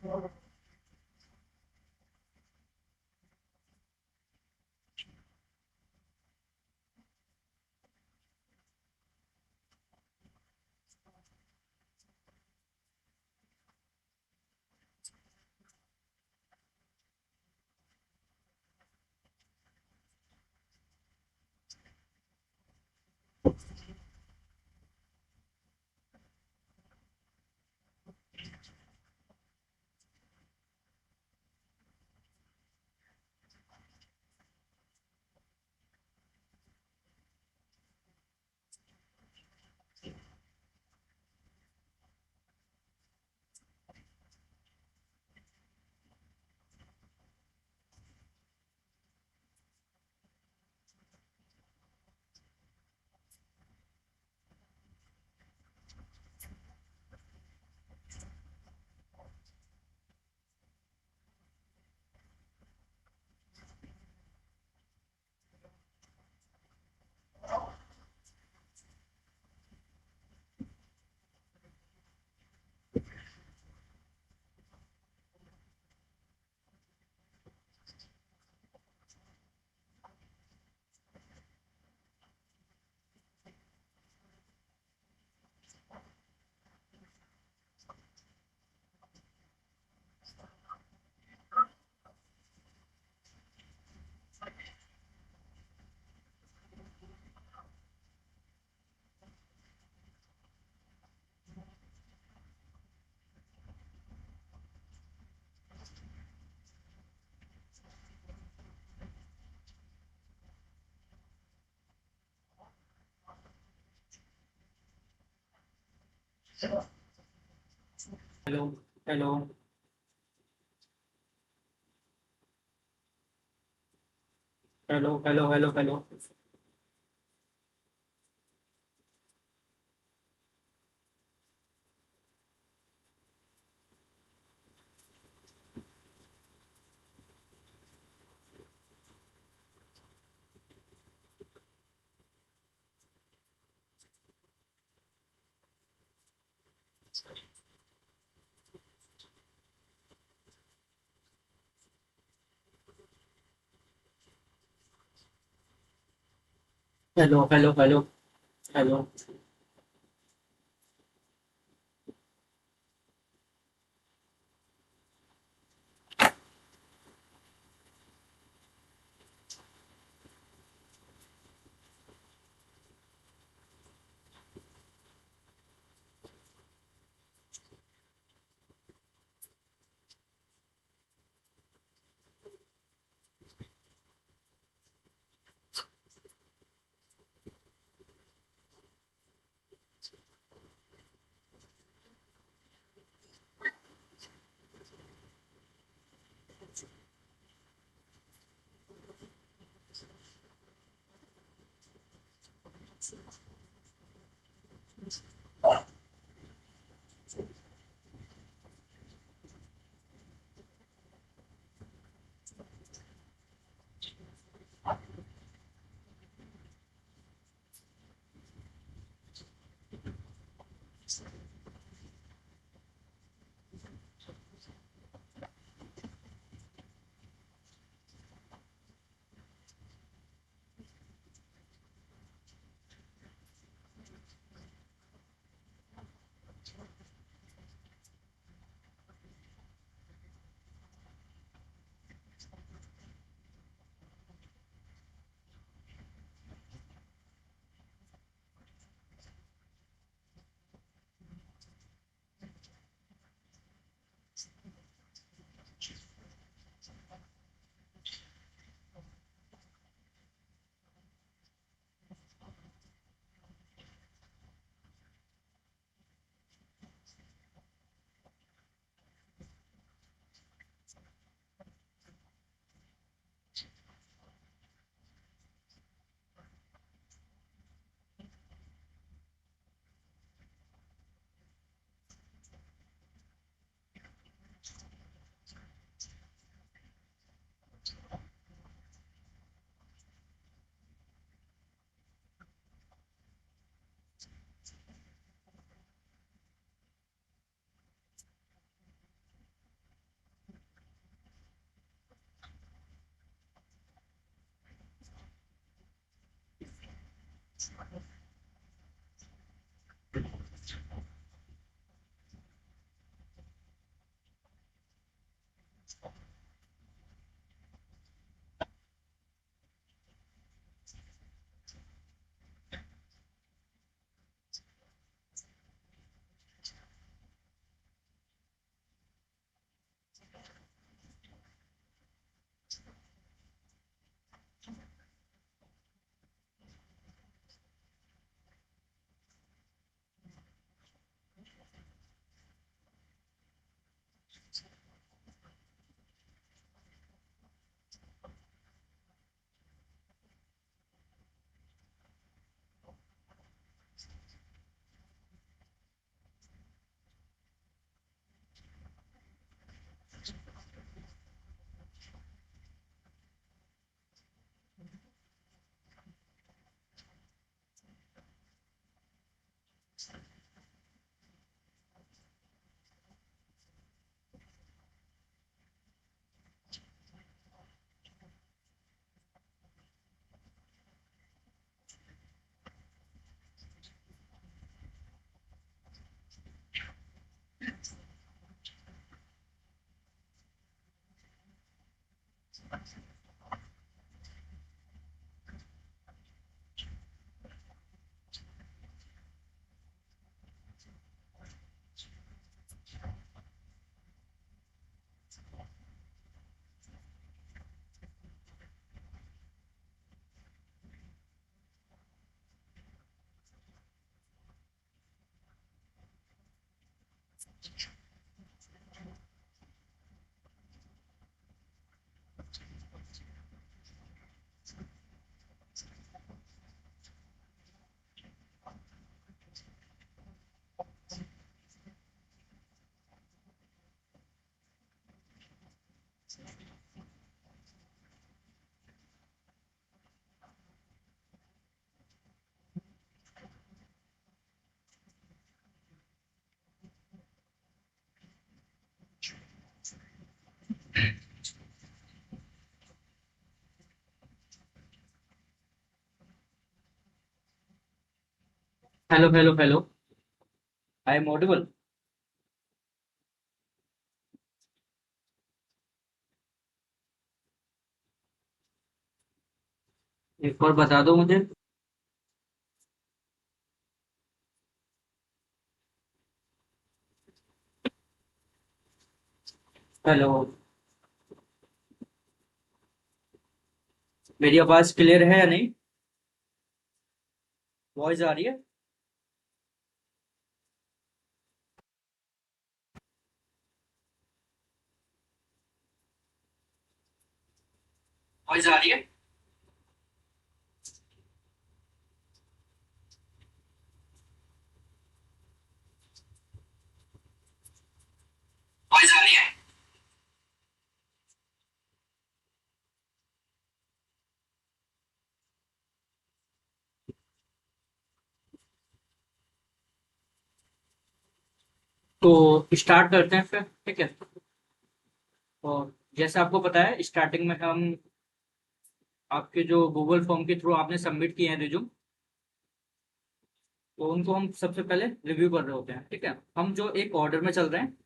Hello. Hello. Hello. Hello. Hello. Hello. Hello. Hello. Hello. Hello. Hello hello hello. I am audible. एक और बता दो मुझे। Hello. मेरी आवाज क्लियर है या नहीं? वॉइस आ रही है? वॉइस आ रही है? वॉइस आ रही है? तो स्टार्ट करते हैं फिर, ठीक है। और जैसे आपको पता है, स्टार्टिंग में हम आपके जो गूगल फॉर्म के थ्रू आपने सबमिट किए हैं रिज्यूम, तो उनको हम सबसे पहले रिव्यू कर रहे होते हैं, ठीक है। हम जो एक ऑर्डर में चल रहे हैं।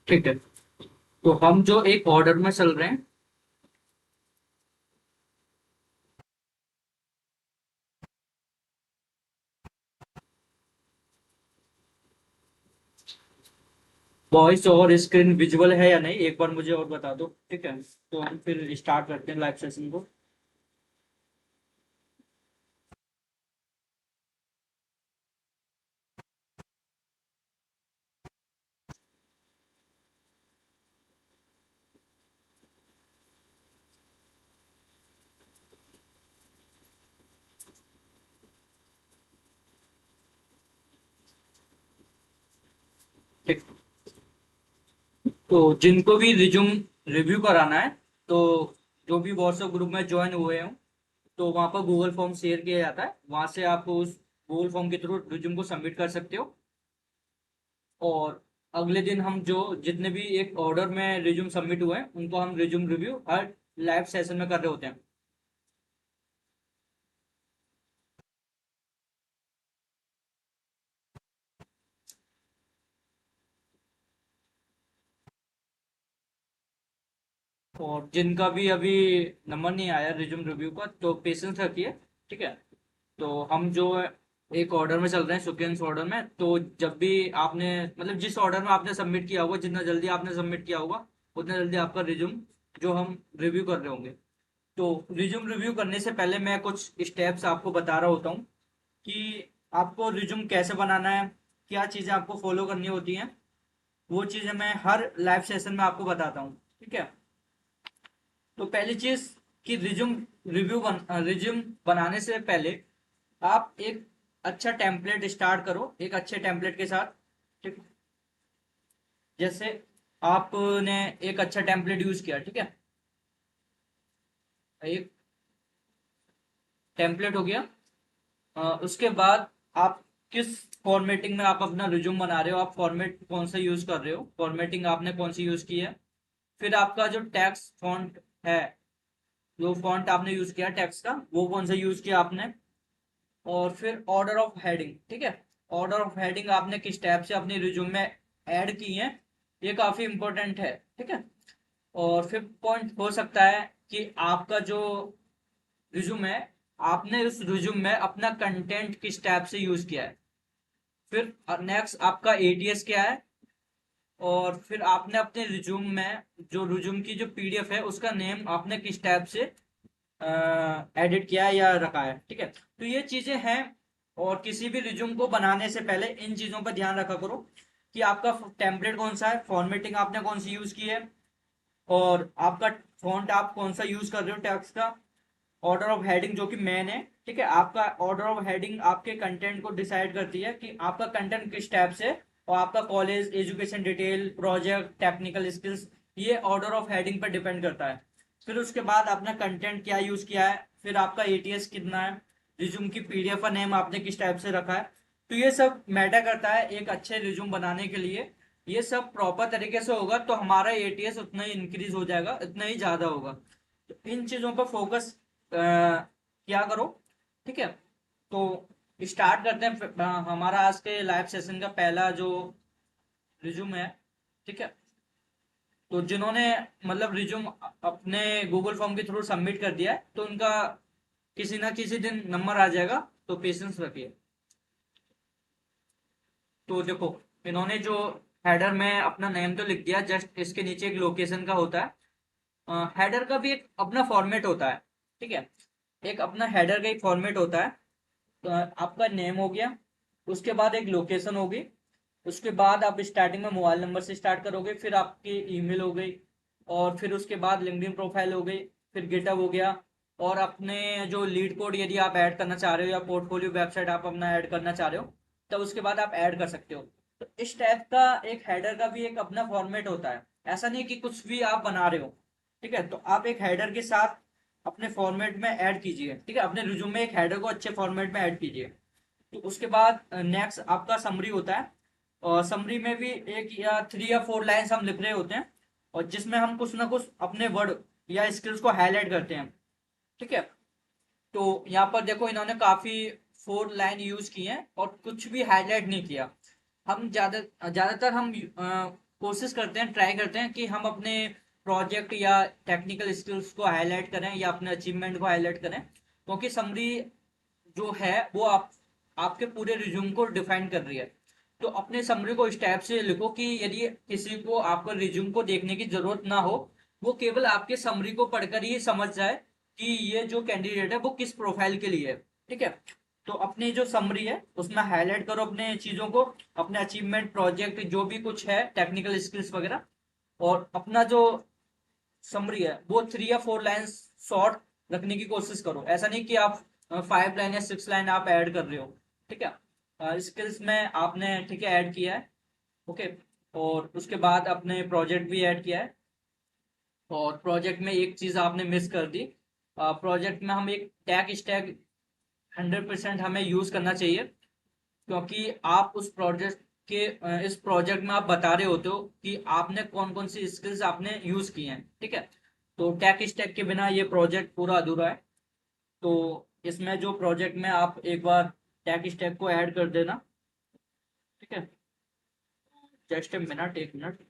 ठीक है, तो हम जो एक ऑर्डर में चल रहे हैं। वॉइस और स्क्रीन विजुअल है या नहीं, एक बार मुझे और बता दो, ठीक है। तो हम फिर स्टार्ट करते हैं लाइव सेशन को। ठीक। तो जिनको भी रिज्यूम रिव्यू कराना है तो जो भी व्हाट्सएप ग्रुप में ज्वाइन हुए हो तो वहाँ पर गूगल फॉर्म शेयर किया जाता है, वहाँ से आप उस गूगल फॉर्म के थ्रू रिज्यूम को सबमिट कर सकते हो। और अगले दिन हम जो जितने भी एक ऑर्डर में रिज्यूम सबमिट हुए हैं उनको हम रिज्यूम रिव्यू हर लाइव सेशन में कर रहे होते हैं। और जिनका भी अभी नंबर नहीं आया रिज्यूम रिव्यू का तो पेशेंस रखिए, ठीक है। तो हम जो एक ऑर्डर में चल रहे हैं सिक्वेंस ऑर्डर में, तो जब भी आपने मतलब जिस ऑर्डर में आपने सबमिट किया होगा, जितना जल्दी आपने सबमिट किया होगा उतना जल्दी आपका रिज्यूम जो हम रिव्यू कर रहे होंगे। तो रिज्यूम रिव्यू करने से पहले मैं कुछ स्टेप्स आपको बता रहा होता हूँ कि आपको रिज्यूम कैसे बनाना है, क्या चीज़ें आपको फॉलो करनी होती हैं। वो चीज़ें मैं हर लाइव सेशन में आपको बताता हूँ, ठीक है। तो पहली चीज़ कि रिज्यूम बनाने से पहले आप एक अच्छा टेम्पलेट स्टार्ट करो, एक अच्छे टेम्पलेट के साथ, ठीक। जैसे आपने एक अच्छा टेम्पलेट यूज किया, ठीक है, एक टेम्पलेट हो गया। उसके बाद आप किस फॉर्मेटिंग में आप अपना रिज्यूम बना रहे हो, आप फॉर्मेट कौन सा यूज कर रहे हो, फॉर्मेटिंग आपने कौन सी यूज की है। फिर आपका जो टेक्स्ट फॉन्ट है, जो फॉन्ट आपने यूज किया टेक्स्ट का, वो कौन सा यूज किया आपने। और फिर ऑर्डर ऑफ हेडिंग, ठीक है, ऑर्डर ऑफ हेडिंग आपने किस टैब से अपने रिज्यूम में ऐड की है, ये काफी इंपॉर्टेंट है, ठीक है। और फिर पॉइंट हो सकता है कि आपका जो रिज्यूम है, आपने उस रिज्यूम में अपना कंटेंट किस टैब से यूज किया है। फिर नेक्स्ट आपका एटीएस क्या है। और फिर आपने अपने रिज्यूम में जो रिज्यूम की जो पीडीएफ है उसका नेम आपने किस टैब से एडिट किया है या रखा है, ठीक है। तो ये चीजें हैं। और किसी भी रिज्यूम को बनाने से पहले इन चीजों पर ध्यान रखा करो कि आपका टेम्पलेट कौन सा है, फॉर्मेटिंग आपने कौन सी यूज की है, और आपका फॉन्ट आप कौन सा यूज कर रहे हो टेक्स्ट का। ऑर्डर ऑफ हेडिंग जो कि मेन है, ठीक है, आपका ऑर्डर ऑफ हेडिंग आपके कंटेंट को डिसाइड करती है कि आपका कंटेंट किस टाइप से। और आपका college, education detail, project, technical skills, ये ऑर्डर ऑफ हेडिंग पर डिपेंड करता है। फिर उसके बाद आपने कंटेंट क्या यूज किया है, फिर आपका एटीएस कितना है, रिज्यूम की पीडीएफ का नेम आपने किस टाइप से रखा है। तो ये सब मैटर करता है एक अच्छे रिज्यूम बनाने के लिए। ये सब प्रॉपर तरीके से होगा तो हमारा एटीएस उतना ही इंक्रीज हो जाएगा, इतना ही ज्यादा होगा। तो इन चीजों पर फोकस क्या करो, ठीक है। तो स्टार्ट करते हैं हमारा आज के लाइव सेशन का पहला जो रिज्यूम है, ठीक है। तो जिन्होंने मतलब रिज्यूम अपने गूगल फॉर्म के थ्रू सबमिट कर दिया है तो उनका किसी ना किसी दिन नंबर आ जाएगा, तो पेशेंस रखिए। तो देखो, इन्होंने जो हेडर में अपना नेम तो लिख दिया, जस्ट इसके नीचे एक लोकेशन का होता है। हेडर का भी एक अपना फॉर्मेट होता है, ठीक है, एक अपना हेडर का एक फॉर्मेट होता है। तो आपका नेम हो गया, उसके बाद एक लोकेशन होगी, उसके बाद आप स्टार्टिंग में मोबाइल नंबर से स्टार्ट करोगे, फिर आपकी ईमेल हो गई, और फिर उसके बाद लिंक्डइन प्रोफाइल हो गई, फिर गिटहब हो गया। और अपने जो लीड कोड यदि आप ऐड करना चाह रहे हो या पोर्टफोलियो वेबसाइट आप अपना ऐड करना चाह रहे हो, तब उसके बाद आप ऐड कर सकते हो। तो इस टाइप का एक हेडर का भी एक अपना फॉर्मेट होता है। ऐसा नहीं कि कुछ भी आप बना रहे हो, ठीक है। तो आप एक हेडर के साथ अपने फॉर्मेट में ऐड कीजिए, ठीक है, अपने रिज्यूम में एक हेडर को अच्छे फॉर्मेट में ऐड कीजिए। तो उसके बाद नेक्स्ट आपका समरी होता है। और समरी में भी एक या 3 या 4 लाइन्स हम लिख रहे होते हैं, और जिसमें हम कुछ ना कुछ अपने वर्ड या स्किल्स को हाईलाइट करते हैं, ठीक है। तो यहाँ पर देखो इन्होंने काफी 4 लाइन यूज की हैं और कुछ भी हाईलाइट नहीं किया। हम ज्यादातर हम कोशिश करते हैं, ट्राई करते हैं कि हम अपने प्रोजेक्ट या टेक्निकल स्किल्स को हाईलाइट करें या अपने अचीवमेंट को हाईलाइट करें, क्योंकि समरी जो है वो आपके पूरे रिज्यूम को डिफाइन कर रही है। तो अपने समरी को इस टाइप से लिखो कि यदि किसी को आपका रिज्यूम को देखने की जरूरत ना हो, वो केवल आपके समरी को पढ़कर ही समझ जाए कि ये जो कैंडिडेट है वो किस प्रोफाइल के लिए है, ठीक है। तो अपनी जो समरी है उसमें हाईलाइट करो अपने चीजों को, अपने अचीवमेंट, प्रोजेक्ट, जो भी कुछ है, टेक्निकल स्किल्स वगैरह। और अपना जो समरी है वो 3 या 4 लाइन शॉर्ट रखने की कोशिश करो। ऐसा नहीं कि आप 5 लाइन या 6 लाइन आप ऐड कर रहे हो, ठीक है। स्किल्स में आपने ठीक है ऐड किया है, ओके। और उसके बाद अपने प्रोजेक्ट भी ऐड किया है, और प्रोजेक्ट में एक चीज आपने मिस कर दी। प्रोजेक्ट में हम एक टैग स्टैक 100% हमें यूज करना चाहिए, क्योंकि आप उस प्रोजेक्ट के इस प्रोजेक्ट में आप बता रहे होते हो कि आपने कौन कौन सी स्किल्स आपने यूज की हैं, ठीक है। तो टैग स्टैक के बिना ये प्रोजेक्ट पूरा अधूरा है। तो इसमें जो प्रोजेक्ट में आप एक बार टैग स्टैक को ऐड कर देना, ठीक है। जस्ट ए मिनट, एक मिनट।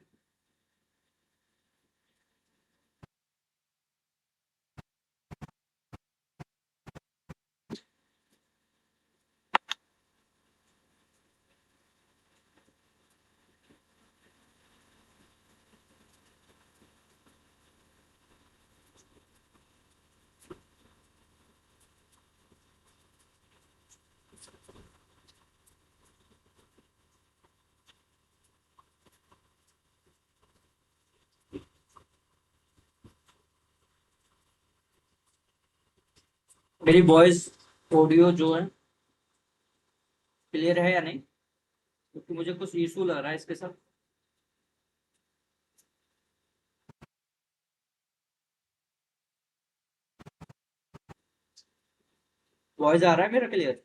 मेरी वॉइस ऑडियो जो है क्लियर है या नहीं, क्योंकि मुझे कुछ इशू लग रहा है इसके साथ। वॉइस आ रहा है मेरा क्लियर?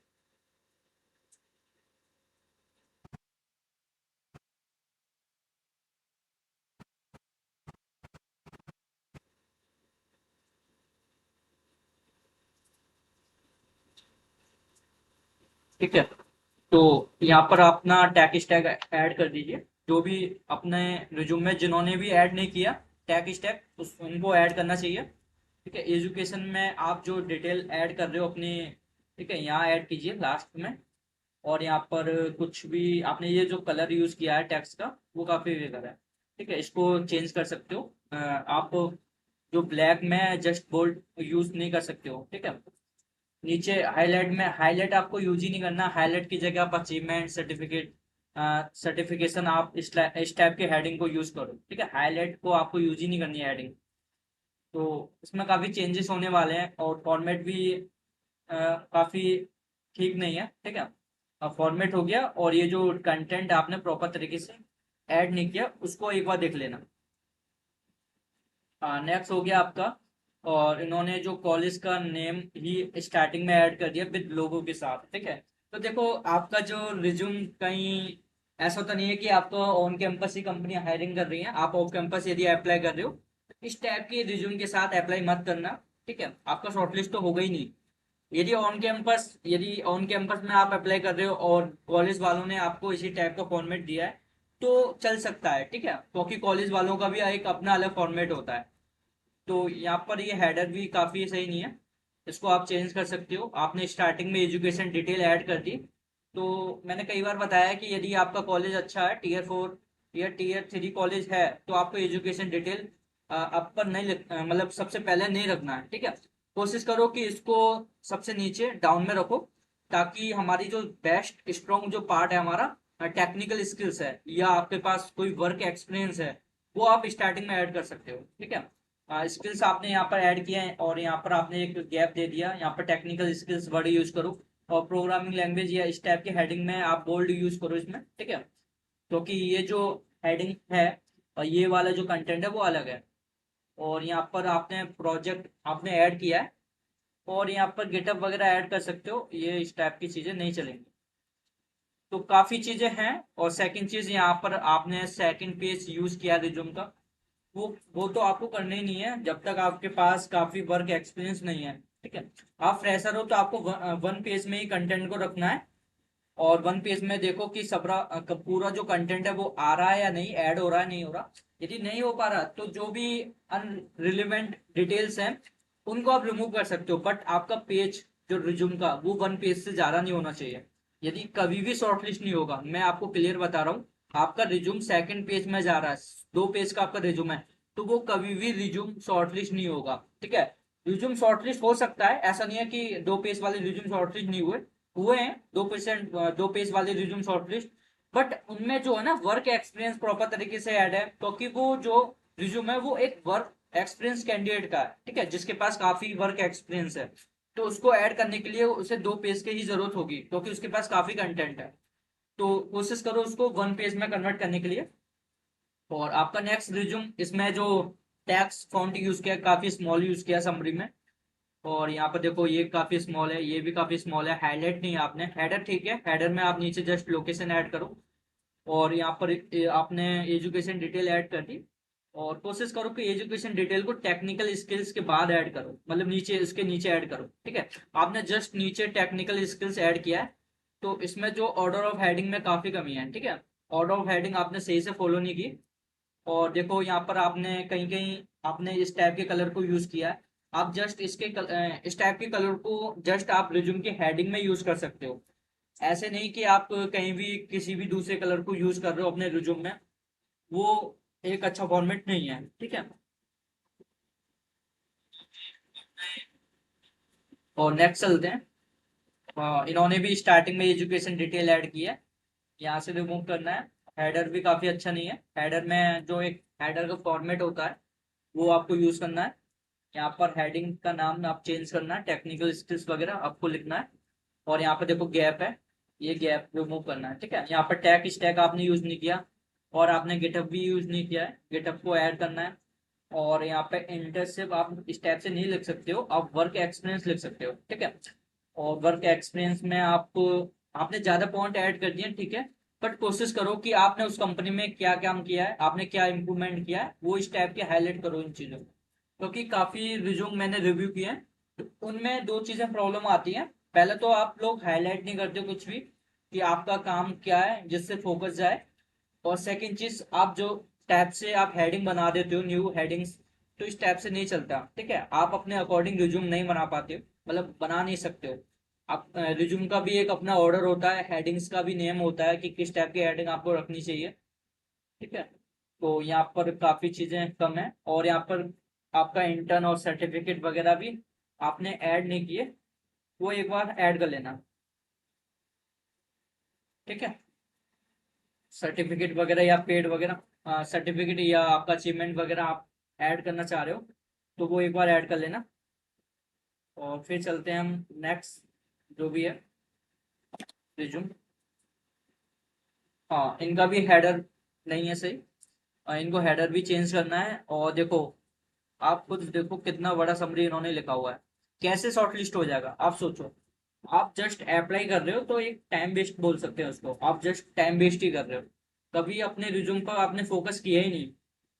ठीक है। तो यहाँ पर अपना टैग स्टैक ऐड कर दीजिए। जो भी अपने रिज्यूम में जिन्होंने भी ऐड नहीं किया टैग स्टैक, उनको ऐड करना चाहिए। ठीक है। एजुकेशन में आप जो डिटेल ऐड कर रहे हो अपनी, ठीक है, यहाँ ऐड कीजिए लास्ट में। और यहाँ पर कुछ भी आपने ये जो कलर यूज किया है टेक्स्ट का, वो काफी बेकार है। ठीक है, इसको चेंज कर सकते हो। आप जो ब्लैक में जस्ट बोल्ड यूज नहीं कर सकते हो, ठीक है। नीचे हाईलाइट में हाईलाइट आपको यूज ही नहीं करना। हाईलाइट की जगह आप अचीवमेंट सर्टिफिकेट सर्टिफिकेशन आप इस टाइप के हेडिंग को यूज करो, ठीक है। हाईलाइट को आपको यूज ही नहीं करनी है हेडिंग। तो इसमें काफी चेंजेस होने वाले हैं और फॉर्मेट भी काफी ठीक नहीं है, ठीक है। अब फॉर्मेट हो गया और ये जो कंटेंट आपने प्रॉपर तरीके से ऐड नहीं किया उसको एक बार देख लेना। नेक्स्ट हो गया आपका। और इन्होंने जो कॉलेज का नेम ही स्टार्टिंग में ऐड कर दिया विद लोगो के साथ, ठीक है। तो देखो, आपका जो रिज्यूम कहीं ऐसा तो नहीं है कि आपको on campus he company hiring कर रही है। आप ऑफ कैंपस यदि अप्लाई कर रहे हो, इस टाइप के रिज्यूम के साथ अप्लाई मत करना, ठीक है। आपका शॉर्टलिस्ट तो होगा ही नहीं। यदि ऑन कैंपस में आप अप्लाई कर रहे हो और कॉलेज वालों ने आपको इसी टाइप का फॉर्मेट दिया है, तो चल सकता है, ठीक है, क्योंकि कॉलेज वालों का भी एक अपना अलग फॉर्मेट होता है। तो यहाँ पर ये हेडर भी काफी सही नहीं है। इसको आप चेंज कर सकते हो। आपने स्टार्टिंग में एजुकेशन डिटेल ऐड कर दी। तो मैंने कई बार बताया कि यदि आपका कॉलेज अच्छा है, टीयर 4 या टीयर 3 कॉलेज है, तो आपको एजुकेशन डिटेल अप पर नहीं मतलब सबसे पहले नहीं रखना है, ठीक है। कोशिश करो कि इसको सबसे नीचे डाउन में रखो, ताकि हमारी जो बेस्ट स्ट्रॉन्ग जो पार्ट है हमारा टेक्निकल स्किल्स है या आपके पास कोई वर्क एक्सपीरियंस है, वो आप स्टार्टिंग में ऐड कर सकते हो, ठीक है। स्किल्स आपने यहाँ पर ऐड किए हैं और यहाँ पर आपने एक गैप दे दिया। यहाँ पर टेक्निकल स्किल्स वर्ड यूज करो और प्रोग्रामिंग लैंग्वेज या इस टाइप के हेडिंग में आप बोल्ड यूज करो इसमें, ठीक है। क्योंकि ये जो हेडिंग है और ये वाला जो कंटेंट है वो अलग है। और यहाँ पर आपने प्रोजेक्ट आपने ऐड किया है और यहाँ पर गिटअप वगैरह ऐड कर सकते हो। ये इस टाइप की चीजें नहीं चलेंगी। तो काफी चीजें हैं। और सेकंड चीज, यहाँ पर आपने सेकंड पेज यूज किया रिज्यूम का, वो तो आपको करना ही नहीं है जब तक आपके पास काफी वर्क एक्सपीरियंस नहीं है, ठीक है। आप फ्रेशर हो तो आपको वन पेज में ही कंटेंट को रखना है। और वन पेज में देखो कि पूरा जो कंटेंट है वो आ रहा है या नहीं, ऐड हो रहा है नहीं हो रहा। यदि नहीं हो पा रहा तो जो भी अनरिलेवेंट डिटेल्स हैं उनको आप रिमूव कर सकते हो, बट आपका पेज जो रिज्यूम का वो वन पेज से ज्यादा नहीं होना चाहिए। यदि कभी भी शॉर्टलिस्ट नहीं होगा, मैं आपको क्लियर बता रहा हूँ, आपका रिज्यूम सेकंड पेज में जा रहा है, 2 पेज का आपका रिज्यूम है, तो वो कभी भी रिज्यूम शॉर्टलिस्ट नहीं होगा, ठीक है। रिज्यूम शॉर्टलिस्ट हो सकता है, ऐसा नहीं है कि 2 पेज वाले रिज्यूम शॉर्टलिस्ट नहीं हुए, हुए हैं 2 पेज वाले रिज्यूम शॉर्टलिस्ट। बट उनमें जो है ना वर्क एक्सपीरियंस प्रॉपर तरीके से ऐड है, क्योंकि वो जो रिज्यूम है वो एक वर्क एक्सपीरियंस कैंडिडेट का है, ठीक है, जिसके पास काफी वर्क एक्सपीरियंस है। तो उसको ऐड करने के लिए उसे 2 पेज की ही जरूरत होगी, क्योंकि उसके पास काफी कंटेंट है। तो कोशिश करो उसको वन पेज में कन्वर्ट करने के लिए। और आपका नेक्स्ट रिज्यूम इसमें जो टेक्स्ट फॉन्ट यूज किया, काफी स्मॉल यूज किया समरी में। और यहाँ पर देखो ये काफी स्मॉल है, ये भी काफी स्मॉल है, हाईलाइट नहीं है आपने। हेडर ठीक है, हेडर में आप नीचे जस्ट लोकेशन ऐड करो, और यहाँ पर आपने एजुकेशन डिटेल ऐड कर दी। और कोशिश करो कि एजुकेशन डिटेल को टेक्निकल स्किल्स के बाद ऐड करो, मतलब नीचे, इसके नीचे ऐड करो, ठीक है। आपने जस्ट नीचे टेक्निकल स्किल्स ऐड किया है, तो इसमें जो ऑर्डर ऑफ हेडिंग में काफी कमी है, ठीक है। ऑर्डर ऑफ हेडिंग आपने सही से फॉलो नहीं की। और देखो यहाँ पर आपने कहीं कहीं आपने इस टाइप के कलर को यूज किया है। आप जस्ट इस टाइप के कलर को जस्ट आप रिज्यूम की हेडिंग में यूज कर सकते हो। ऐसे नहीं कि आप कहीं भी किसी भी दूसरे कलर को यूज कर रहे हो अपने रिज्यूम में, वो एक अच्छा फॉर्मेट नहीं है, ठीक है। और नेक्स्ट चलते हैं। इन्होंने भी स्टार्टिंग में एजुकेशन डिटेल ऐड की है, यहाँ से रिमूव करना है। हेडर भी काफी अच्छा नहीं है, हेडर में जो एक हेडर का फॉर्मेट होता है वो आपको यूज करना है। यहाँ पर हेडिंग का नाम आप चेंज करना है, टेक्निकल स्किल्स वगैरह आपको लिखना है। और यहाँ पर देखो गैप है, ये गैप रिमूव करना है, ठीक है। यहाँ पर टैग स्टैक आपने यूज नहीं किया, और आपने गिटहब भी यूज नहीं किया है, गिटहब को ऐड करना है। और यहाँ पे इंटर्नशिप आप इस टाइप से नहीं लिख सकते हो, आप वर्क एक्सपीरियंस लिख सकते हो, ठीक है। और वर्क एक्सपीरियंस में आप आपने ज्यादा पॉइंट ऐड कर दिए, ठीक है। बट कोशिश करो कि आपने उस कंपनी में क्या काम किया है, आपने क्या इम्प्रूवमेंट किया है, वो इस टाइप के हाईलाइट करो इन चीजों को। क्योंकि काफी रिज्यूम मैंने रिव्यू किए हैं, तो उनमें दो चीजें प्रॉब्लम आती हैं। पहले तो आप लोग हाईलाइट नहीं करते कुछ भी कि आपका काम क्या है जिससे फोकस जाए। और सेकंड चीज, आप जो टैब से आप हेडिंग बना देते हो, न्यू हेडिंग्स, तो इस टैब से नहीं चलता, ठीक है। आप अपने अकॉर्डिंग रिज्यूम नहीं बना पाते हो, मतलब बना नहीं सकते हो। आप रिज्यूम का भी एक अपना ऑर्डर होता है, हेडिंग्स का भी नेम होता है कि किस टाइप की हेडिंग आपको रखनी चाहिए, ठीक है। तो यहाँ पर काफी चीजें कम है। और यहाँ पर आपका इंटर्न और सर्टिफिकेट वगैरह भी आपने ऐड नहीं किए, वो एक बार ऐड कर लेना, ठीक है। सर्टिफिकेट वगैरह या पेड वगैरह, सर्टिफिकेट या आपका अचीवमेंट वगैरह आप ऐड करना चाह रहे हो, तो वो एक बार ऐड कर लेना। और फिर चलते हैं हम नेक्स्ट, जो भी है रिज्यूम। हाँ, इनका भी हेडर नहीं है सही, इनको हेडर भी चेंज करना है। और देखो, आप खुद देखो कितना बड़ा समरी इन्होंने लिखा हुआ है, कैसे शॉर्टलिस्ट हो जाएगा आप सोचो। आप जस्ट अप्लाई कर रहे हो तो एक टाइम वेस्ट बोल सकते हैं उसको, आप जस्ट टाइम वेस्ट ही कर रहे हो। कभी अपने रिज्यूम पर आपने फोकस किया ही नहीं,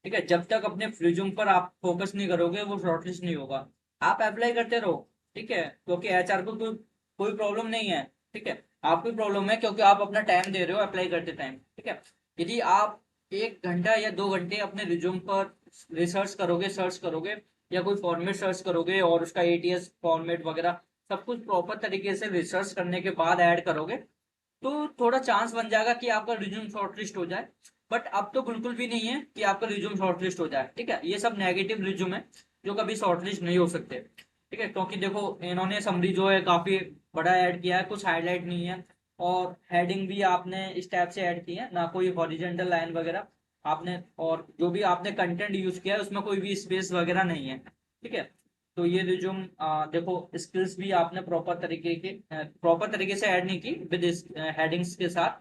ठीक है। जब तक अपने रिज्यूम पर आप फोकस नहीं करोगे वो शॉर्टलिस्ट नहीं होगा। आप अप्लाई करते रहो, ठीक है, क्योंकि एचआर को कोई कोई प्रॉब्लम नहीं है, ठीक है। आपको प्रॉब्लम है क्योंकि आप अपना टाइम दे रहे हो अप्लाई करते टाइम, ठीक है। यदि आप 1 घंटा या 2 घंटे अपने रिज्यूम पर रिसर्च करोगे, सर्च करोगे, या कोई फॉर्मेट सर्च करोगे और उसका एटीएस फॉर्मेट वगैरह सब कुछ प्रॉपर तरीके से रिसर्च करने के बाद ऐड करोगे, तो थोड़ा चांस बन जाएगा कि आपका रिज्यूम शॉर्टलिस्ट हो जाए। बट अब तो बिल्कुल भी नहीं है कि आपका रिज्यूम शॉर्टलिस्ट हो जाए, ठीक है। ये सब नेगेटिव रिज्यूम है जो कभी शॉर्टलिस्ट नहीं हो सकते, ठीक है। क्योंकि देखो इन्होंने समरी जो है काफी बड़ा ऐड किया है, कुछ हाईलाइट नहीं है। और हेडिंग भी आपने इस टाइप से ऐड की है, ना कोई हॉरिजेंटल लाइन वगैरह आपने। और जो भी आपने कंटेंट यूज किया है उसमें कोई भी स्पेस वगैरह नहीं है, ठीक है। तो ये रिज्यूम देखो, स्किल्स भी आपने प्रॉपर तरीके से ऐड नहीं की विद हेडिंग्स के साथ।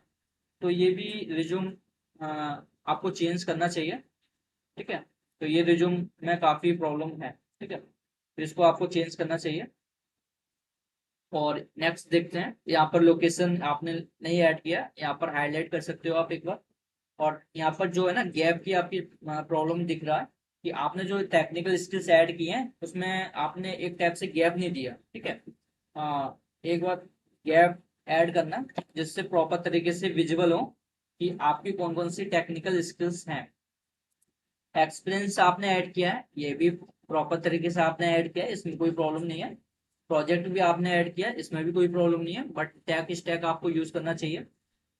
तो ये भी रिज्यूम आपको चेंज करना चाहिए, ठीक है। तो ये रिज्यूम में काफी प्रॉब्लम है, ठीक है, तो इसको आपको चेंज करना चाहिए। और नेक्स्ट देखते हैं, यहाँ पर लोकेशन आपने नहीं ऐड किया, यहाँ पर हाईलाइट कर सकते हो आप एक बार। और यहाँ पर जो है ना गैप की आपकी प्रॉब्लम दिख रहा है, कि आपने जो टेक्निकल स्किल्स ऐड की हैं उसमें आपने एक टाइप से गैप नहीं दिया, ठीक है। एक बार गैप ऐड करना, जिससे प्रॉपर तरीके से विजिबल हो कि आपकी कौन कौन सी टेक्निकल स्किल्स हैं। एक्सपीरियंस आपने ऐड किया है, ये भी प्रॉपर तरीके से आपने ऐड किया है, इसमें कोई प्रॉब्लम नहीं है। प्रोजेक्ट भी आपने ऐड किया है, इसमें भी कोई प्रॉब्लम नहीं है, बट टैग स्टैक आपको यूज करना चाहिए।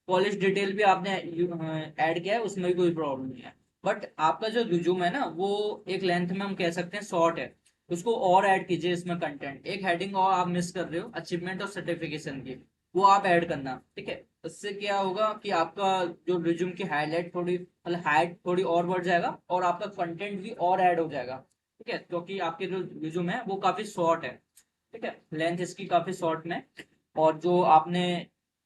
कॉलेज डिटेल भी आपने ऐड किया है, उसमें भी कोई प्रॉब्लम नहीं है। बट आपका जो रिज्यूम है ना वो एक लेंथ में हम कह सकते हैं शॉर्ट है, उसको और ऐड कीजिए इसमें कंटेंट। एक हेडिंग और आप मिस कर रहे हो, अचीवमेंट और सर्टिफिकेशन की, वो आप ऐड करना, ठीक है। उससे क्या होगा कि आपका जो रिज्यूम की हाईलाइट थोड़ी, मतलब हाइट थोड़ी और बढ़ जाएगा, और आपका कंटेंट भी और ऐड हो जाएगा, ठीक है। क्योंकि आपके जो रिज्यूम है वो काफी शॉर्ट है, ठीक है, लेंथ इसकी काफी शॉर्ट में। और जो आपने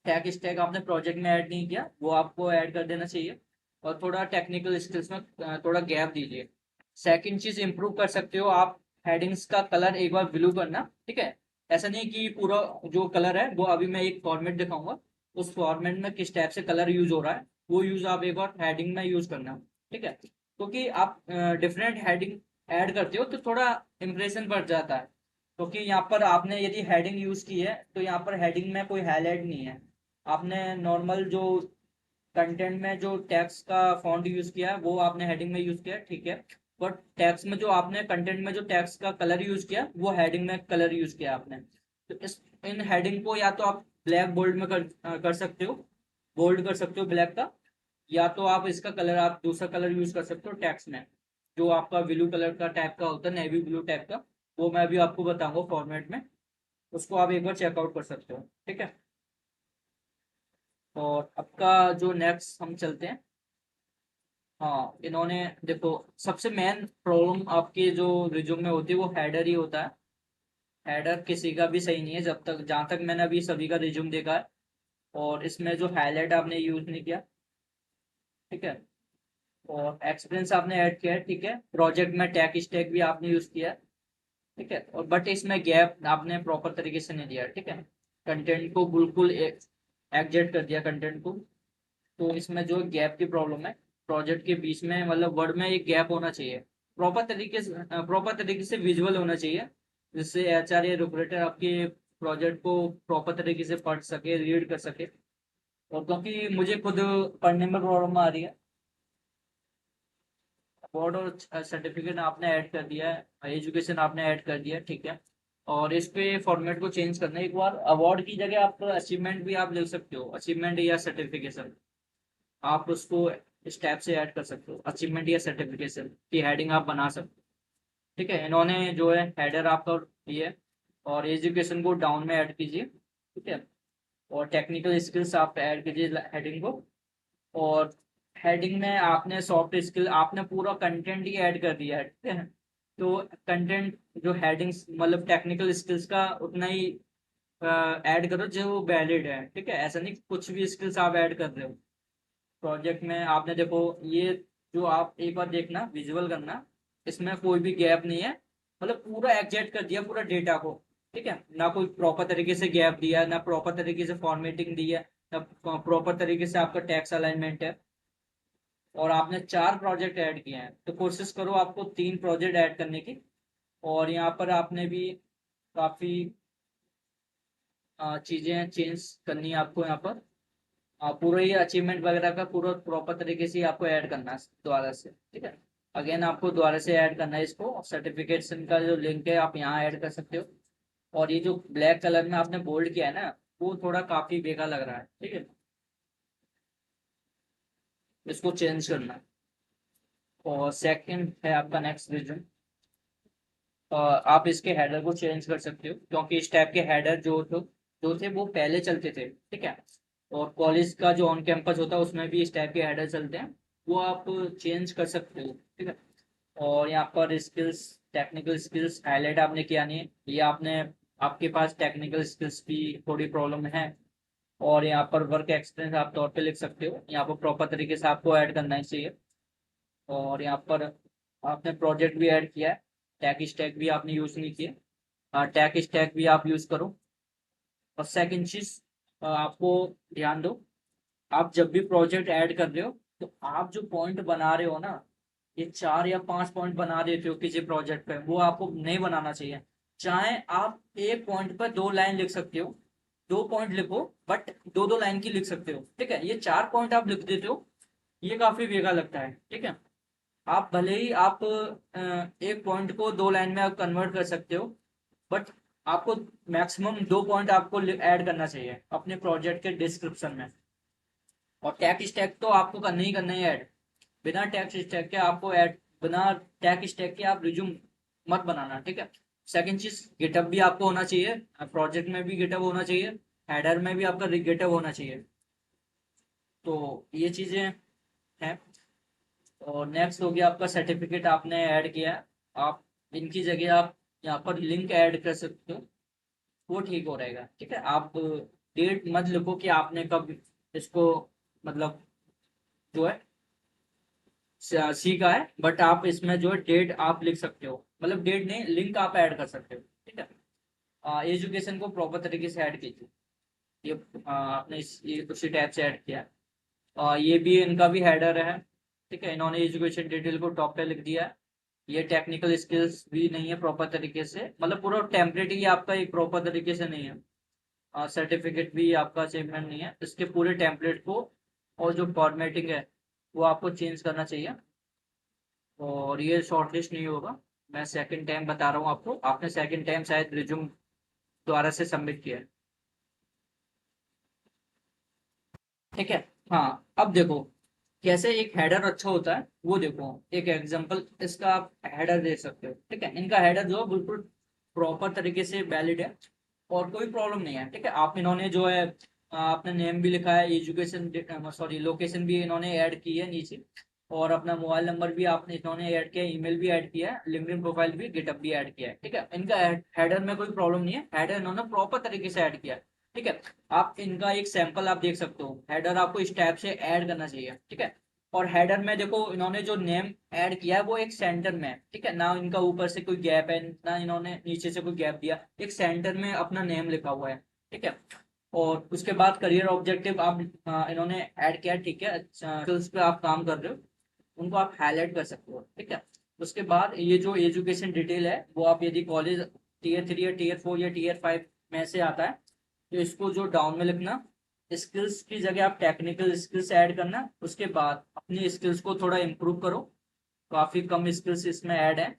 टैग स्टैक आपने प्रोजेक्ट में ऐड नहीं किया वो आपको ऐड कर देना चाहिए। और थोड़ा टेक्निकल स्किल्स में थोड़ा गैप दीजिए। सेकंड चीज इंप्रूव कर सकते हो आप, हेडिंग्स का कलर एक बार ब्लू करना, ठीक है। ऐसा नहीं कि पूरा जो कलर है वो, अभी मैं एक फॉर्मेट दिखाऊंगा, उस फॉर्मेट में किस टाइप से कलर यूज हो रहा है वो यूज आप एक बार हेडिंग में यूज करना, ठीक है। क्योंकि आप डिफरेंट हेडिंग ऐड करते हो तो थोड़ा इम्प्रेशन बढ़ जाता है। क्योंकि यहाँ पर आपने यदि हेडिंग यूज की है तो यहाँ पर हेडिंग में कोई हाईलाइट नहीं है, आपने नॉर्मल जो कंटेंट में जो टेक्स्ट का फॉन्ट यूज किया है वो आपने हेडिंग में यूज किया है, ठीक है। बट टेक्स्ट में जो आपने कंटेंट में जो टेक्स्ट का कलर यूज किया वो हेडिंग में कलर यूज किया आपने। तो इस इन हेडिंग को या तो आप ब्लैक बोल्ड में कर सकते हो, बोल्ड कर सकते हो ब्लैक का, या तो आप इसका कलर आप दूसरा कलर यूज कर सकते हो टेक्स्ट में, जो आपका ब्लू कलर का टाइप का होता है, नेवी ब्लू टाइप का। वो मैं अभी आपको बताऊंगा फॉर्मेट में, उसको आप एक बार चेकआउट कर सकते हो, ठीक है। और आपका जो नेक्स्ट हम चलते हैं। हाँ, इन्होंने देखो, सबसे मेन प्रॉब्लम आपके जो रिज्यूम में होती है वो हेडर ही होता है। हेडर किसी का भी सही नहीं है, जब तक जहाँ तक मैंने अभी सभी का रिज्यूम देखा है। और इसमें जो हाईलाइट आपने यूज नहीं किया, ठीक है। और एक्सपीरियंस आपने ऐड किया है, ठीक है। प्रोजेक्ट में टैग स्टैक भी आपने यूज किया है, ठीक है। और बट इसमें गैप आपने प्रॉपर तरीके से नहीं दिया, ठीक है। कंटेंट को बिल्कुल एग्जेक्ट कर दिया कंटेंट को। तो इसमें जो गैप की प्रॉब्लम है, प्रोजेक्ट के बीच में मतलब वर्ड में एक गैप होना चाहिए, प्रॉपर तरीके से विजुअल होना चाहिए, जिससे एचआर या रिक्रूटर आपके प्रोजेक्ट को प्रॉपर तरीके से पढ़ सके, रीड कर सके। और क्योंकि मुझे खुद पढ़ने में प्रॉब्लम आ रही है। बोर्ड और सर्टिफिकेट आपने ऐड कर दिया है, एजुकेशन आपने ऐड कर दिया है, ठीक है। और इस पे फॉर्मेट को चेंज करना है एक बार, अवार्ड की जगह आप अचीवमेंट भी आप लिख सकते हो, अचीवमेंट या सर्टिफिकेशन, आप उसको इस टैब से ऐड कर सकते हो, अचीवमेंट या सर्टिफिकेशन की हेडिंग आप बना सकते हो, ठीक है। इन्होंने जो है हेडर आपका ये है। और एजुकेशन को डाउन में ऐड कीजिए, ठीक है। और टेक्निकल स्किल्स आप ऐड कीजिए हेडिंग को। और हेडिंग में आपने सॉफ्ट स्किल, आपने पूरा कंटेंट ही ऐड कर दिया है, ठीक है। तो कंटेंट जो हेडिंग्स मतलब टेक्निकल स्किल्स का उतना ही ऐड करो जो वैलिड है, ठीक है। ऐसा नहीं कि कुछ भी स्किल्स आप ऐड कर रहे हो प्रोजेक्ट में। आपने देखो, ये जो आप एक बार देखना, विजुअल करना, इसमें कोई भी गैप नहीं है, मतलब पूरा एग्जैक्ट कर दिया पूरा डेटा को, ठीक है। ना कोई प्रॉपर तरीके से गैप दिया, ना प्रॉपर तरीके से फॉर्मेटिंग दी है, ना प्रॉपर तरीके से आपका टैक्स अलाइनमेंट है। और आपने 4 प्रोजेक्ट ऐड किए हैं, तो कोशिश करो आपको 3 प्रोजेक्ट ऐड करने की। और यहाँ पर आपने भी काफी चीजें चेंज करनी है आपको यहाँ पर। पूरा ये अचीवमेंट वगैरह का पूरा प्रॉपर तरीके से ही आपको ऐड करना है दोबारा से, ठीक है। अगेन आपको दोबारा से ऐड करना है इसको, सर्टिफिकेशन का जो लिंक है आप यहाँ ऐड कर सकते हो। और ये जो ब्लैक कलर में आपने बोल्ड किया है ना, वो थोड़ा काफी बेकार लग रहा है, ठीक है। इसको चेंज करना है। और सेकंड है आपका नेक्स्ट रीजन, आप इसके हेडर को चेंज कर सकते हो, क्योंकि इस टाइप के हेडर जो थे वो पहले चलते थे, ठीक है। और कॉलेज का जो ऑन कैंपस होता है उसमें भी इस टाइप के हेडर चलते हैं, वो आप चेंज कर सकते हो, ठीक है। और यहाँ पर स्किल्स, टेक्निकल स्किल्स हाईलाइट आपने किया नहीं है, ये आपने, आपके पास टेक्निकल स्किल्स की थोड़ी प्रॉब्लम है। और यहाँ पर वर्क एक्सपीरियंस आप तौर पे लिख सकते हो, यहाँ पर प्रॉपर तरीके से आपको ऐड करना ही चाहिए। और यहाँ पर आपने प्रोजेक्ट भी ऐड किया है, टैग स्टैक भी आपने यूज नहीं किया, हाँ टैग स्टैक भी आप यूज करो। और सेकंड चीज, आपको ध्यान दो, आप जब भी प्रोजेक्ट ऐड कर रहे हो तो आप जो पॉइंट बना रहे हो ना, ये 4 या 5 पॉइंट बना देते हो किसी प्रोजेक्ट पे, वो आपको नहीं बनाना चाहिए। चाहे आप एक पॉइंट पर 2 लाइन लिख सकते हो, 2 पॉइंट लिखो, बट 2 2 लाइन की लिख सकते हो, ठीक है। ये 4 पॉइंट आप लिख देते हो, ये काफी बेकार लगता है, ठीक है। आप भले ही आप एक पॉइंट को 2 लाइन में आप कन्वर्ट कर सकते हो, बट आपको मैक्सिमम 2 पॉइंट आपको ऐड करना चाहिए अपने प्रोजेक्ट के डिस्क्रिप्शन में। और टैग स्टैक तो आपको करना ही करना है ऐड, बिना टैग स्टैक के आपको ऐड, बिना टैग स्टैक के आप रिज्यूम मत बनाना, ठीक है। सेकंड चीज, गिटअप भी आपको होना चाहिए, प्रोजेक्ट में भी गिटअप होना चाहिए, हेडर में भी आपका गिटअप होना चाहिए। तो ये चीजें हैं। और नेक्स्ट हो गया आपका सर्टिफिकेट आपने ऐड किया है, आप इनकी जगह आप यहाँ पर लिंक ऐड कर सकते हो, वो ठीक हो रहेगा, ठीक है। आप डेट मत लिखो कि आपने कब इसको, मतलब जो है सी का है, बट आप इसमें जो है डेट आप लिख सकते हो, मतलब डेट नहीं, लिंक आप ऐड कर सकते हो। ठीक है, एजुकेशन को प्रॉपर तरीके से ऐड कीजिए। ये आपने ये उसी टैब से ऐड किया है। ये भी इनका भी हेडर है। ठीक है, इन्होंने एजुकेशन डिटेल को टॉप पे लिख दिया है। ये टेक्निकल स्किल्स भी नहीं है प्रॉपर तरीके से, मतलब पूरा टेम्पलेट ही आपका एक प्रॉपर तरीके से नहीं है। सर्टिफिकेट भी आपका अचीवमेंट नहीं है, इसके पूरे टेम्पलेट को और जो फॉर्मेटिंग है वो आपको चेंज करना चाहिए, और ये शॉर्टलिस्ट नहीं होगा। मैं सेकंड टाइम बता रहा हूँ आपको, आपने सेकंड टाइम शायद रिज्यूम दोबारा से सबमिट किया है। ठीक है। हाँ, अब देखो कैसे एक हेडर अच्छा होता है वो देखो। एक एग्जांपल इसका आप हेडर दे सकते हो। ठीक है, इनका हेडर जो है बिल्कुल प्रॉपर तरीके से वैलिड है और कोई प्रॉब्लम नहीं है। ठीक है, आप इन्होंने जो है अपना नेम भी लिखा है, एजुकेशन सॉरी लोकेशन भी इन्होंने ऐड की है नीचे, और अपना मोबाइल नंबर भी आपने इन्होंने ऐड किया है, ईमेल भी ऐड किया है, लिंक्डइन प्रोफाइल भी, गिटअप भी ऐड किया है। ठीक है, इनका हेडर में कोई प्रॉब्लम नहीं है, हेडर इन्होंने प्रॉपर तरीके से ऐड किया है। ठीक है, आप इनका एक सैंपल आप देख सकते हो, हेडर आपको इस टाइप से ऐड करना चाहिए। ठीक है, और हेडर में देखो इन्होंने जो नेम ऐड किया है वो एक सेंटर में है। ठीक है, ना इनका ऊपर से कोई गैप है, ना इन्होंने नीचे से कोई गैप दिया, एक सेंटर में अपना नेम लिखा हुआ है। ठीक है, और उसके बाद करियर ऑब्जेक्टिव आप इन्होंने ऐड किया है। ठीक है, स्किल्स पे आप काम कर रहे हो, उनको आप हाईलाइट कर सकते हो। ठीक है, उसके बाद ये जो एजुकेशन डिटेल है वो आप यदि कॉलेज टीयर 3 या टीयर 4 या टीयर 5 में से आता है तो इसको जो डाउन में लिखना, स्किल्स की जगह आप टेक्निकल स्किल्स ऐड करना, उसके बाद अपनी स्किल्स को थोड़ा इम्प्रूव करो। काफ़ी कम स्किल्स इसमें ऐड है,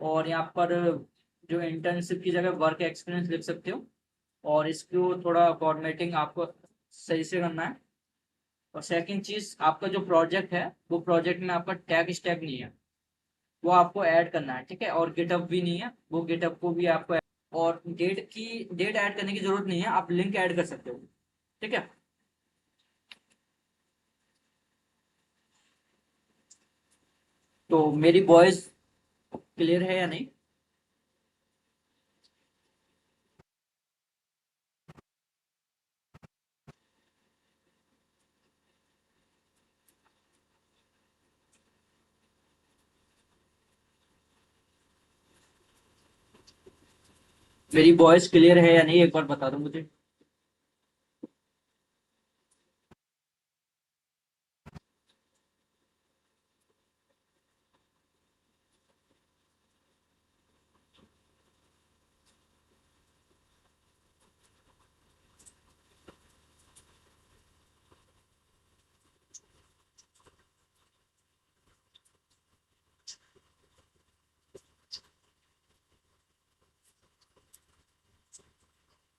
और यहाँ पर जो इंटर्नशिप की जगह वर्क एक्सपीरियंस लिख सकते हो, और इसको थोड़ा फॉर्मेटिंग आपको सही से करना है। और सेकंड चीज, आपका जो प्रोजेक्ट है वो प्रोजेक्ट में आपका टैग स्टैग नहीं है, वो आपको ऐड करना है। ठीक है, और गिटअप भी नहीं है, वो गिटअप को भी आपको और डेट ऐड करने की जरूरत नहीं है, आप लिंक ऐड कर सकते हो। ठीक है, तो मेरी वॉइस क्लियर है या नहीं? मेरी वॉइस क्लियर है या नहीं, एक बार बता दो मुझे।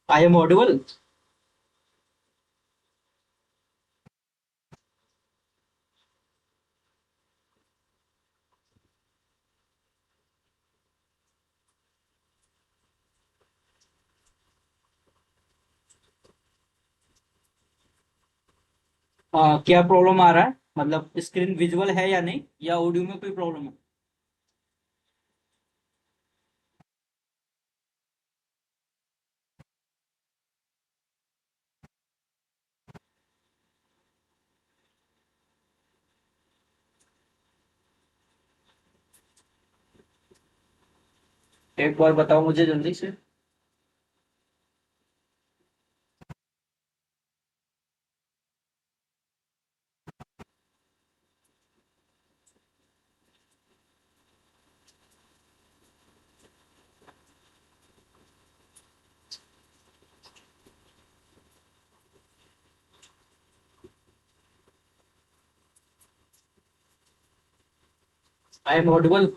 I am audible? क्या प्रॉब्लम आ रहा है, मतलब स्क्रीन विजुअल है या नहीं, या ऑडियो में कोई प्रॉब्लम है? एक बार बताओ मुझे जल्दी से। I am audible?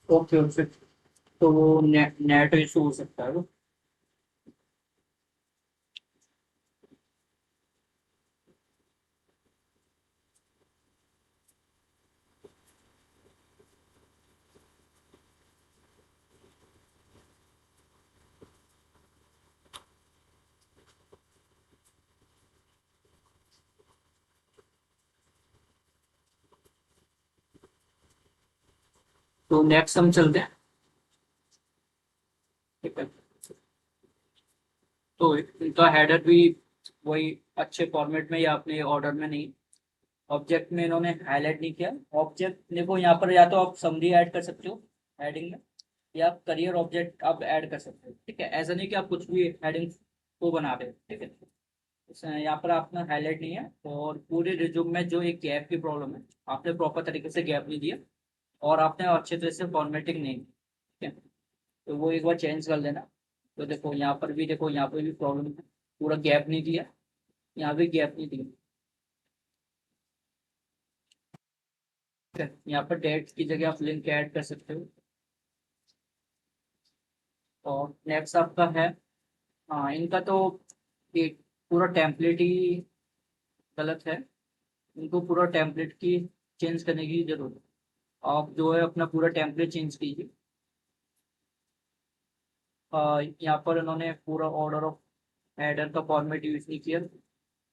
Okay okay. तो वो नेट इशू हो सकता है वो। तो नेक्स्ट हम चलते हैं। ठीक है। तो इनका हेडर भी वही अच्छे फॉर्मेट में या अपने ऑर्डर में नहीं, ऑब्जेक्ट में इन्होंने हाईलाइट नहीं किया। ऑब्जेक्ट देखो यहाँ पर, या तो आप समरी ऐड कर सकते हो हेडिंग में, या आप करियर ऑब्जेक्ट आप ऐड कर सकते हो। ठीक है, ऐसा नहीं कि आप कुछ भी हेडिंग को बना रहे हो। ठीक है, यहाँ पर आपने हाईलाइट नहीं है, और पूरे रिज्यूम में जो एक गैप की प्रॉब्लम है, आपने प्रॉपर तरीके से गैप नहीं दिया, और आपने अच्छे तरह से फॉर्मेटिंग नहीं की। ठीक है, तो वो एक बार चेंज कर लेना। तो देखो यहाँ पर भी, देखो यहाँ पर भी प्रॉब्लम है, पूरा गैप नहीं दिया, यहाँ भी गैप नहीं दिया। ठीक है, यहाँ पर डेट की जगह आप लिंक ऐड कर सकते हो। और नेक्स्ट आपका है, हाँ इनका तो एक पूरा टेम्पलेट ही गलत है, इनको पूरा टेम्पलेट की चेंज करने की जरूरत है। आप जो है अपना पूरा टेम्पलेट चेंज कीजिए। यहाँ पर इन्होंने पूरा ऑर्डर ऑफ हेडर का फॉर्मेट यूज नहीं किया।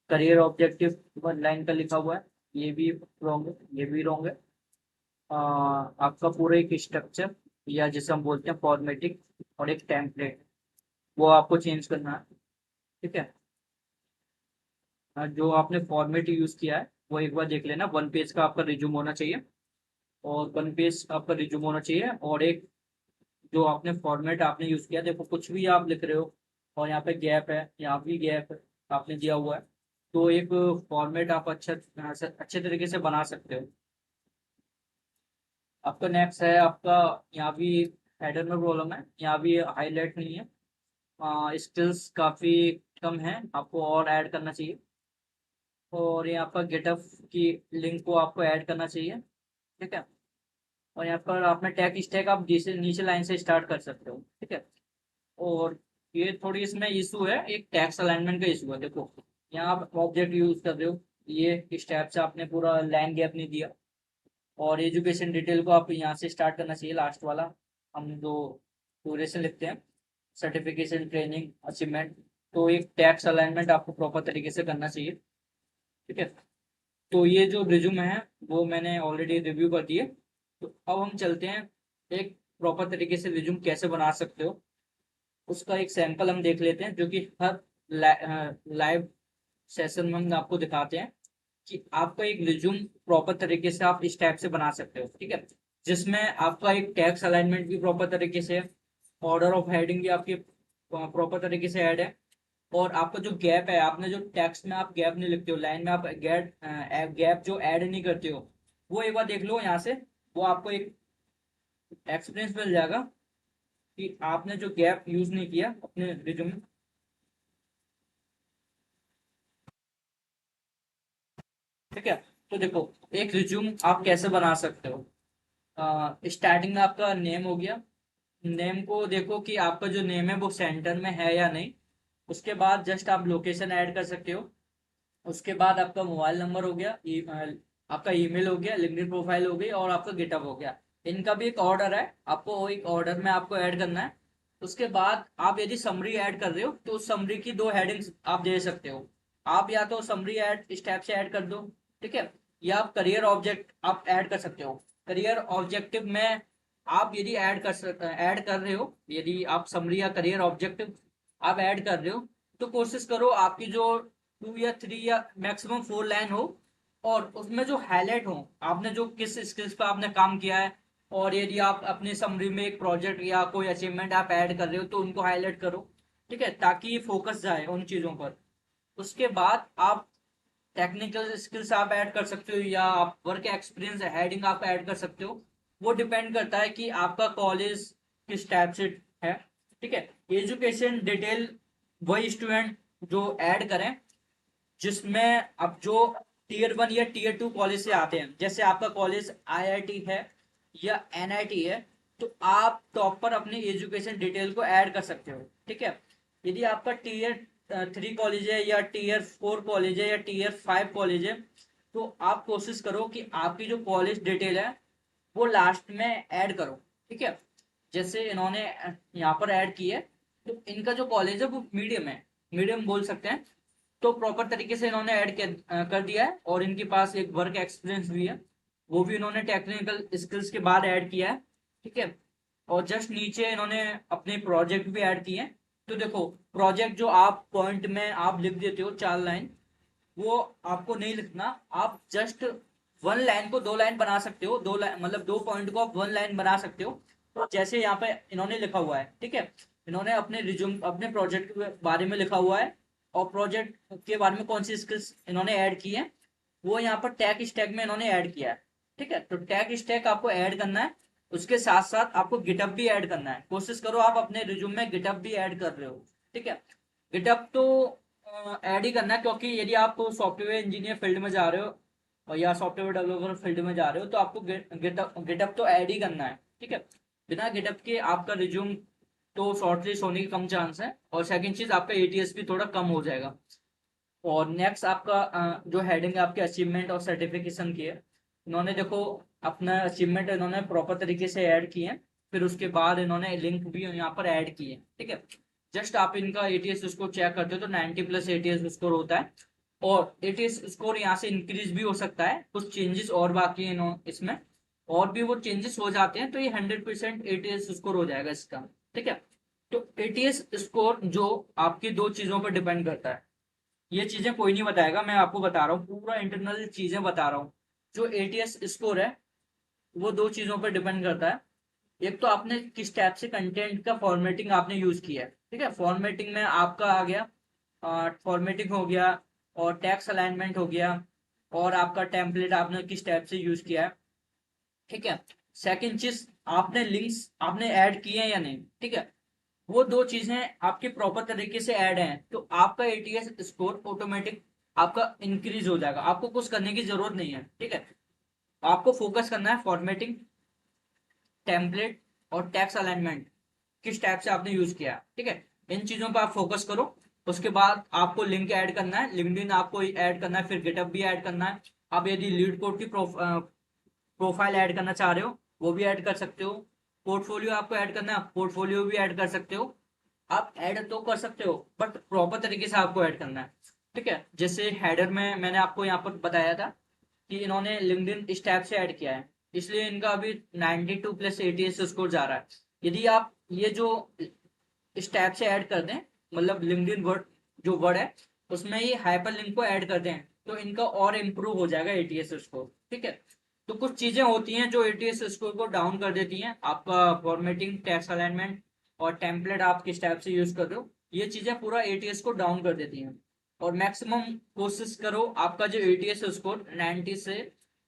करियर ऑब्जेक्टिव वन लाइन का लिखा हुआ है, ये भी रॉन्ग है, ये भी रॉन्ग है। आपका पूरा एक स्ट्रक्चर, या जिसे हम बोलते हैं फॉर्मेटिंग, और एक टेम्पलेट, वो आपको चेंज करना है। ठीक है, जो आपने फॉर्मेट यूज किया है वो एक बार देख लेना। वन पेज का आपका रिज्यूम होना चाहिए, और वन पेज आपका रिज्यूम होना चाहिए, और एक जो आपने फॉर्मेट आपने यूज किया, देखो कुछ भी आप लिख रहे हो और यहाँ पे गैप है, यहाँ भी गैप आपने दिया हुआ है, तो एक फॉर्मेट आप अच्छे तरीके से बना सकते हो। आपका नेक्स्ट है आपका, यहाँ भी हेडर में प्रॉब्लम है, यहाँ भी हाईलाइट नहीं है, स्किल्स काफ़ी कम है, आपको और ऐड करना चाहिए। और यहाँ पर गेटअप की लिंक को आपको ऐड करना चाहिए। ठीक है, और यहाँ पर आपने टैग स्टैक आप नीचे नीचे लाइन से स्टार्ट कर सकते हो। ठीक है, और ये थोड़ी इसमें इशू है, एक टैक्स अलाइनमेंट का इशू है। देखो यहाँ आप ऑब्जेक्ट यूज कर रहे हो, ये इस टाइप से आपने पूरा लाइन गैप नहीं दिया, और एजुकेशन डिटेल को आप यहाँ से स्टार्ट करना चाहिए, लास्ट वाला हम जो ड्यूरेशन लिखते हैं, सर्टिफिकेशन ट्रेनिंग अचीवमेंट, तो एक टैक्स अलाइनमेंट आपको प्रॉपर तरीके से करना चाहिए। ठीक है, तो ये जो रिज्यूम है वो मैंने ऑलरेडी रिव्यू कर दिए। तो अब हम चलते हैं, एक प्रॉपर तरीके से रिज्यूम कैसे बना सकते हो उसका एक सैंपल हम देख लेते हैं, जो कि हर लाइव सेशन में हम आपको दिखाते हैं कि आपका एक रिज्यूम प्रॉपर तरीके से आप इस टाइप से बना सकते हो। ठीक है, जिसमें आपका एक टैक्स अलाइनमेंट भी प्रॉपर तरीके से, ऑर्डर ऑफ हेडिंग भी आपके प्रॉपर तरीके से ऐड है, और आपका जो गैप है, आपने जो टेक्स्ट में आप गैप नहीं लिखते हो, लाइन में आप गैप जो ऐड नहीं करते हो, वो एक बार देख लो यहाँ से, वो आपको एक एक्सपीरियंस मिल जाएगा कि आपने जो गैप यूज नहीं किया अपने रिज्यूम में। ठीक है, तो देखो एक रिज्यूम आप कैसे बना सकते हो। स्टार्टिंग में आपका नेम हो गया, नेम को देखो कि आपका जो नेम है वो सेंटर में है या नहीं। उसके बाद जस्ट आप लोकेशन ऐड कर सकते हो। उसके बाद आपका मोबाइल नंबर हो गया, आपका ईमेल हो गया, लिंक्डइन प्रोफाइल हो गई, और आपका गिटअप हो गया। इनका भी एक ऑर्डर है, आपको वो एक ऑर्डर में आपको ऐड करना है। उसके बाद आप यदि समरी ऐड कर रहे हो तो समरी की दो हेडिंग्स आप दे सकते हो। आप या तो समरी ऐड इस टाइप से ऐड कर दो, ठीक है, या आप करियर ऑब्जेक्ट आप ऐड कर सकते हो। करियर ऑब्जेक्टिव में आप यदि ऐड कर रहे हो, यदि आप समरी या करियर ऑब्जेक्टिव आप ऐड कर रहे हो, तो कोशिश करो आपकी जो 2 या 3 या मैक्सिमम 4 लाइन हो, और उसमें जो हाईलाइट हो आपने जो किस स्किल्स पे आपने काम किया है, और यदि आप अपने समरी में एक प्रोजेक्ट या कोई अचीवमेंट आप ऐड कर रहे हो तो उनको हाईलाइट करो। ठीक है, ताकि फोकस जाए उन चीज़ों पर। उसके बाद आप टेक्निकल स्किल्स आप ऐड कर सकते हो, या आप वर्क एक्सपीरियंस हेडिंग आप ऐड कर सकते हो। वो डिपेंड करता है कि आपका कॉलेज किस टाइप से है। ठीक है, एजुकेशन डिटेल वही स्टूडेंट जो ऐड करें जिसमें अब जो टीयर 1 या टीयर 2 कॉलेज से आते हैं, जैसे आपका कॉलेज आईआईटी है या एनआईटी है, तो आप प्रॉपर अपनी एजुकेशन डिटेल को ऐड कर सकते हो। ठीक है, यदि आपका टीयर 3 कॉलेज है या टीयर 4 कॉलेज है या टीयर 5 कॉलेज है, तो आप कोशिश करो कि आपकी जो कॉलेज डिटेल है वो लास्ट में ऐड करो। ठीक है, जैसे इन्होंने यहाँ पर ऐड की है, तो इनका जो कॉलेज है वो मीडियम है, मीडियम बोल सकते हैं, तो प्रॉपर तरीके से इन्होंने ऐड कर दिया है। और इनके पास एक वर्क एक्सपीरियंस भी है, वो भी इन्होंने टेक्निकल स्किल्स के बाद ऐड किया है। ठीक है, और जस्ट नीचे इन्होंने अपने प्रोजेक्ट भी ऐड किए हैं। तो देखो, प्रोजेक्ट जो आप पॉइंट में आप लिख देते हो 4 लाइन, वो आपको नहीं लिखना। आप जस्ट 1 लाइन को 2 लाइन बना सकते हो, 2 लाइन मतलब 2 पॉइंट को आप 1 लाइन बना सकते हो। तो जैसे यहाँ पे इन्होंने लिखा हुआ है, ठीक है, इन्होंने अपने रिज्यूम अपने प्रोजेक्ट के बारे में लिखा हुआ है, और प्रोजेक्ट के बारे में कौन सी स्किल्स इन्होंने ऐड की है वो यहाँ पर टैग स्टैक में इन्होंने ऐड किया है। ठीक है, तो टैग स्टैक आपको ऐड करना है, उसके साथ साथ आपको गिटअप भी ऐड करना है। कोशिश करो आप अपने रिज्यूम में गिटअप भी ऐड कर रहे हो। ठीक है, गिटअप तो ऐड ही करना है, क्योंकि यदि आप सॉफ्टवेयर इंजीनियर फील्ड में जा रहे हो और या सॉफ्टवेयर डेवलपर फील्ड में जा रहे हो, तो आपको गिटअप तो ऐड ही करना है। ठीक है, बिना गिटअप के आपका रिज्यूम तो शॉर्टलिस्ट होने की कम चांस है, और सेकंड चीज आपका एटीएस भी थोड़ा कम हो जाएगा। और नेक्स्ट आपका जो हेडिंग है आपके अचीवमेंट और सर्टिफिकेशन की है, इन्होंने देखो अपना अचीवमेंट इन्होंने प्रॉपर तरीके से ऐड किए हैं, फिर उसके बाद इन्होंने लिंक भी यहाँ पर ऐड किए। ठीक है, जस्ट आप इनका एटीएस स्कोर चेक करते हो तो 90+ एटीएस स्कोर होता है, और एटीएस स्कोर यहाँ से इंक्रीज भी हो सकता है, कुछ चेंजेस और बाकी है इसमें, और भी वो चेंजेस हो जाते हैं, तो ये 100% एटीएस स्कोर हो जाएगा इसका। ठीक है, तो एटीएस स्कोर जो आपकी दो चीजों पर डिपेंड करता है, ये चीजें कोई नहीं बताएगा, मैं आपको बता रहा हूँ, पूरा इंटरनल चीजें बता रहा हूँ। जो एटीएस स्कोर है वो दो चीजों पर डिपेंड करता है। एक तो आपने किस टाइप से कंटेंट का फॉर्मेटिंग आपने यूज किया है। ठीक है, फॉर्मेटिंग में आपका आ गया, फॉर्मेटिंग हो गया, और टैक्स अलाइनमेंट हो गया, और आपका टेम्पलेट आपने किस टाइप से यूज किया है। ठीक है, सेकंड चीज, आपने लिंक्स आपने ऐड किए हैं या नहीं। ठीक है, वो दो चीजें आपके प्रॉपर तरीके से ऐड हैं, तो आपका एटीएस स्कोर ऑटोमेटिक आपका इंक्रीज हो जाएगा, आपको कुछ करने की जरूरत नहीं है। ठीक है, आपको फोकस करना है फॉर्मेटिंग, टेम्पलेट और टैक्स अलाइनमेंट किस टाइप से आपने यूज किया। ठीक है, इन चीजों पर आप फोकस करो। उसके बाद आपको लिंक ऐड करना है, लिंक्डइन आपको ऐड करना है, फिर गिटअप भी ऐड करना है। आप यदि लीड कोड की प्रोफाइल ऐड करना चाह रहे हो वो भी ऐड कर सकते हो। पोर्टफोलियो आपको ऐड करना है, पोर्टफोलियो भी ऐड कर सकते हो। आप ऐड तो कर सकते हो, बट प्रॉपर तरीके से आपको ऐड करना है। ठीक है, जैसे हेडर में मैंने आपको यहाँ पर बताया था कि इन्होंने लिंक्डइन इस टैब से ऐड किया है, इसलिए इनका अभी 92+ एटीएस स्कोर जा रहा है। यदि आप ये जो इस टैब से ऐड कर दें, मतलब लिंक्डइन वर्ड जो वर्ड है उसमें ये हाइपर लिंक को ऐड कर दें, तो इनका और इम्प्रूव हो जाएगा एटीएस स्कोर। ठीक है, तो कुछ चीजें होती हैं जो एटीएस स्कोर को डाउन कर देती हैं, आपका फॉर्मेटिंग, टैक्स अलाइनमेंट और टेम्पलेट आप किस टाइप से यूज कर रहे हो, ये चीजें पूरा एटीएस को डाउन कर देती हैं। और मैक्सिमम कोशिश करो आपका जो एटीएस स्कोर 90 से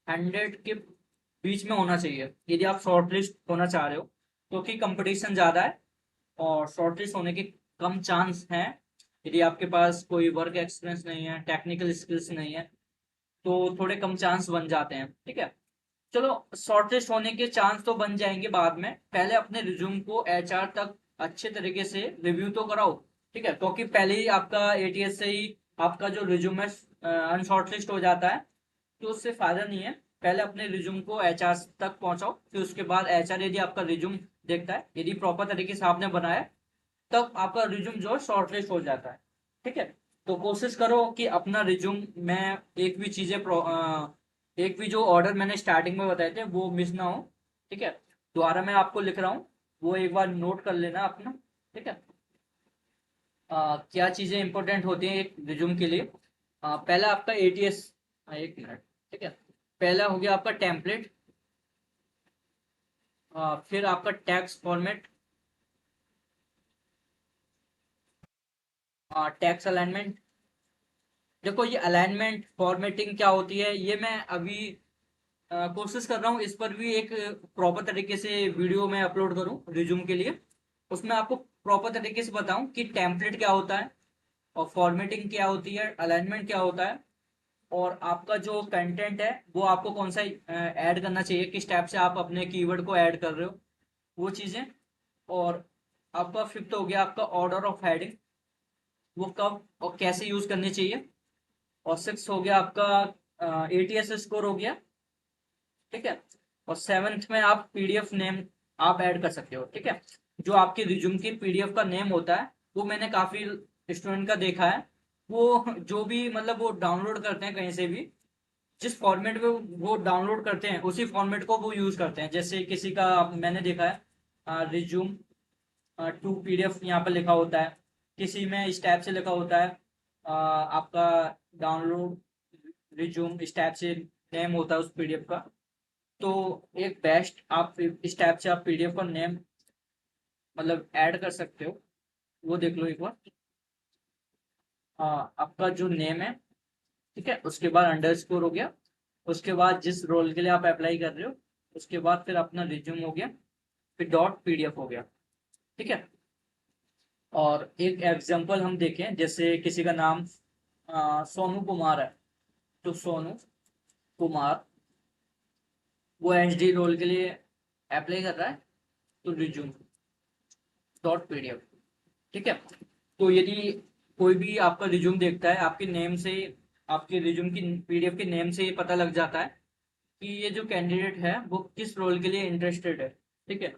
100 के बीच में होना चाहिए, यदि आप शॉर्टलिस्ट होना चाह रहे हो, क्योंकि कंपटीशन ज्यादा है और शॉर्टलिस्ट होने के कम चांस हैं। यदि आपके पास कोई वर्क एक्सपीरियंस नहीं है, टेक्निकल स्किल्स नहीं है, तो थोड़े कम चांस बन जाते हैं। ठीक है, चलो, शॉर्टलिस्ट होने के चांस तो बन जाएंगे बाद में, पहले अपने रिज्यूम को एचआर तक अच्छे तरीके से रिव्यू तो कराओ। ठीक है, क्योंकि पहले ही आपका एटीएस से ही आपका जो रिज्यूम है अनशॉर्टलिस्ट हो जाता है, तो उससे फायदा नहीं है। पहले अपने रिज्यूम को एचआर तक पहुंचाओ, फिर उसके बाद एचआर यदि आपका रिज्यूम देखता है, यदि प्रॉपर तरीके से आपने बनाया, तब आपका रिज्यूम जो है शॉर्टलिस्ट हो जाता है। ठीक है, तो कोशिश करो कि अपना रिज्यूम में एक भी चीजें एक भी जो ऑर्डर मैंने स्टार्टिंग में बताए थे वो मिस ना हो। ठीक है, दोबारा मैं आपको लिख रहा हूँ, वो एक बार नोट कर लेना अपना। ठीक है, क्या चीजें इंपॉर्टेंट होती हैं एक रिज्यूम के लिए। पहला आपका एटीएस, एक मिनट। ठीक है, पहला हो गया आपका टेम्पलेट, फिर आपका टैक्स फॉर्मेट, टैक्स अलाइनमेंट। देखो, ये अलाइनमेंट फॉर्मेटिंग क्या होती है, ये मैं अभी कोशिश कर रहा हूँ इस पर भी एक प्रॉपर तरीके से वीडियो में अपलोड करूँ रिज्यूम के लिए, उसमें आपको प्रॉपर तरीके से बताऊं कि टेम्पलेट क्या होता है, और फॉर्मेटिंग क्या होती है, अलाइनमेंट क्या होता है, और आपका जो कंटेंट है वो आपको कौन सा ऐड करना चाहिए, किस टाइप से आप अपने कीवर्ड को ऐड कर रहे हो। वो चीज़ें। और आपका फिफ्थ हो गया आपका ऑर्डर ऑफ हेडिंग, वो कब और कैसे यूज करनी चाहिए। और सिक्स हो गया आपका एटीएस स्कोर हो गया, ठीक है। और सेवेंथ में आप पीडीएफ नेम आप ऐड कर सकते हो, ठीक है। जो आपके रिज्यूम की पीडीएफ का नेम होता है, वो मैंने काफी स्टूडेंट का देखा है, वो जो भी मतलब वो डाउनलोड करते हैं कहीं से भी, जिस फॉर्मेट में वो डाउनलोड करते हैं उसी फॉर्मेट को वो यूज करते हैं। जैसे किसी का मैंने देखा है रिज्यूम टू पीडीएफ यहाँ पर लिखा होता है, किसी में इस टाइप से लिखा होता है आपका डाउनलोड रिज्यूम, इस टाइप से नेम होता है उस पीडीएफ का। तो एक बेस्ट आप इस टाइप से आप पीडीएफ का नेम मतलब ऐड कर सकते हो, वो देख लो एक बार। आपका जो नेम है, ठीक है, उसके बाद अंडरस्कोर हो गया, उसके बाद जिस रोल के लिए आप अप्लाई कर रहे हो, उसके बाद फिर अपना रिज्यूम हो गया, फिर डॉट पीडीएफ हो गया, ठीक है। और एक एग्जांपल हम देखें, जैसे किसी का नाम सोनू कुमार है, तो सोनू कुमार वो एचडी रोल के लिए अप्लाई कर रहा है, तो रिज्यूम डॉट पीडीएफ, ठीक है। तो यदि कोई भी आपका रिज्यूम देखता है, आपके नेम से, आपके रिज्यूम की पीडीएफ के नेम से ये पता लग जाता है कि ये जो कैंडिडेट है वो किस रोल के लिए इंटरेस्टेड है, ठीक है।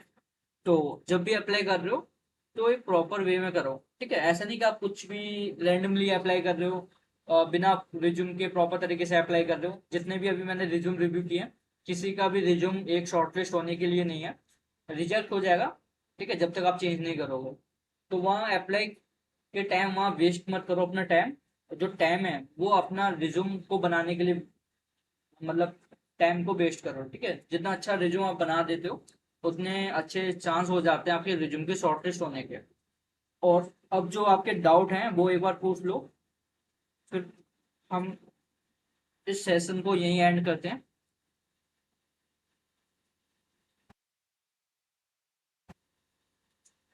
तो जब भी अप्लाई कर रहे हो तो एक प्रॉपर वे में करो, ठीक है। ऐसा नहीं कि आप कुछ भी रैंडमली अप्लाई कर रहे हो और बिना रिज्यूम के प्रॉपर तरीके से अप्लाई कर रहे हो। जितने भी अभी मैंने रिज्यूम रिव्यू किए हैं, किसी का भी रिज्यूम एक शॉर्टलिस्ट होने के लिए नहीं है, रिजेक्ट हो जाएगा, ठीक है, जब तक आप चेंज नहीं करोगे। तो वहाँ अप्लाई के टाइम वहाँ वेस्ट मत करो अपना टाइम। जो टाइम है वो अपना रिज्यूम को बनाने के लिए मतलब टाइम को वेस्ट करो, ठीक है। जितना अच्छा रिज्यूम आप बना देते हो, उतने अच्छे चांस हो जाते हैं आपके रिज्यूम के शॉर्टलिस्ट होने के। और अब जो आपके डाउट हैं वो एक बार पूछ लो, फिर हम इस सेशन को यहीं एंड करते हैं,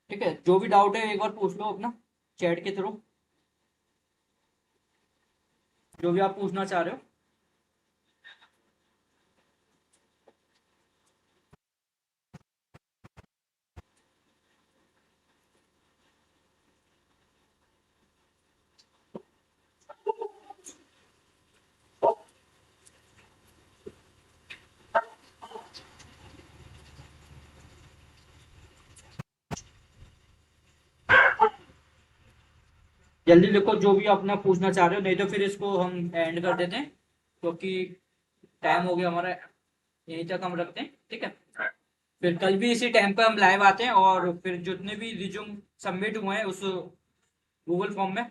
ठीक है। जो भी डाउट है एक बार पूछ लो अपना चैट के थ्रू, जो भी आप पूछना चाह रहे हो। जल्दी लिखो जो भी अपना पूछना चाह रहे हो, नहीं तो फिर इसको हम एंड कर देते हैं, क्योंकि टाइम हो गया हमारा, यहीं तक हम रखते हैं, ठीक है। फिर कल भी इसी टाइम पे हम लाइव आते हैं, और फिर जितने भी रिज्यूम सबमिट हुए हैं उस गूगल फॉर्म में